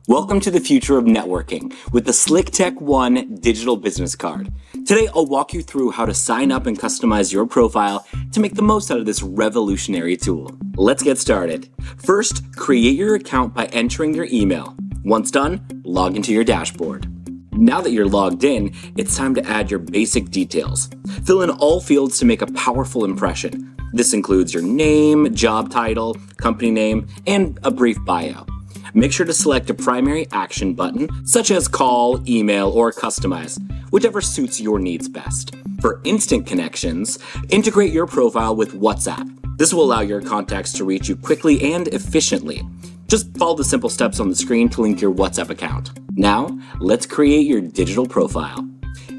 Welcome to the future of networking with the SlickTek One digital business card. Today, I'll walk you through how to sign up and customize your profile to make the most out of this revolutionary tool. Let's get started. First, create your account by entering your email. Once done, log into your dashboard. Now that you're logged in, it's time to add your basic details. Fill in all fields to make a powerful impression. This includes your name, job title, company name, and a brief bio. Make sure to select a primary action button, such as call, email, or customize, whichever suits your needs best. For instant connections, integrate your profile with WhatsApp. This will allow your contacts to reach you quickly and efficiently. Just follow the simple steps on the screen to link your WhatsApp account. Now, let's create your digital profile.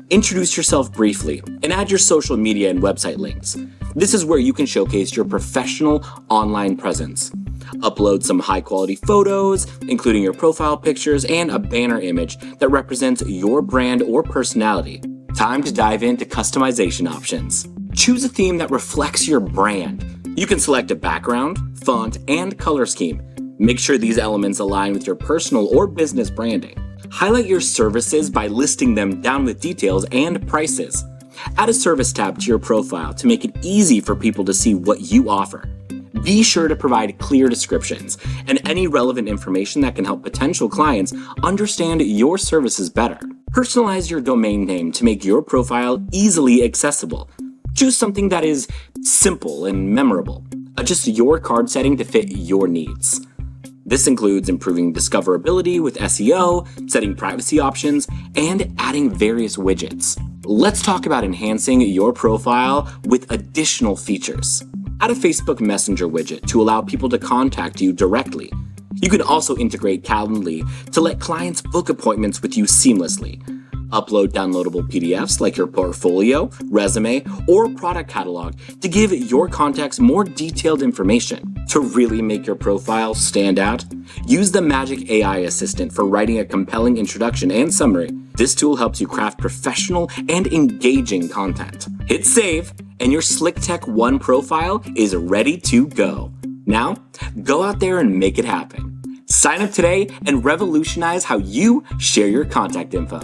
Introduce yourself briefly and add your social media and website links. This is where you can showcase your professional online presence. Upload some high-quality photos, including your profile pictures and a banner image that represents your brand or personality. Time to dive into customization options. Choose a theme that reflects your brand. You can select a background, font, and color scheme. Make sure these elements align with your personal or business branding. Highlight your services by listing them down with details and prices. Add a service tab to your profile to make it easy for people to see what you offer. Be sure to provide clear descriptions and any relevant information that can help potential clients understand your services better. Personalize your domain name to make your profile easily accessible. Choose something that is simple and memorable. Adjust your card setting to fit your needs. This includes improving discoverability with SEO, setting privacy options, and adding various widgets. Let's talk about enhancing your profile with additional features. Add a Facebook Messenger widget to allow people to contact you directly. You can also integrate Calendly to let clients book appointments with you seamlessly. Upload downloadable PDFs like your portfolio, resume, or product catalog to give your contacts more detailed information. To really make your profile stand out, use the Magic AI Assistant for writing a compelling introduction and summary. This tool helps you craft professional and engaging content. Hit save, and your SlickTek One profile is ready to go. Now, go out there and make it happen. Sign up today and revolutionize how you share your contact info.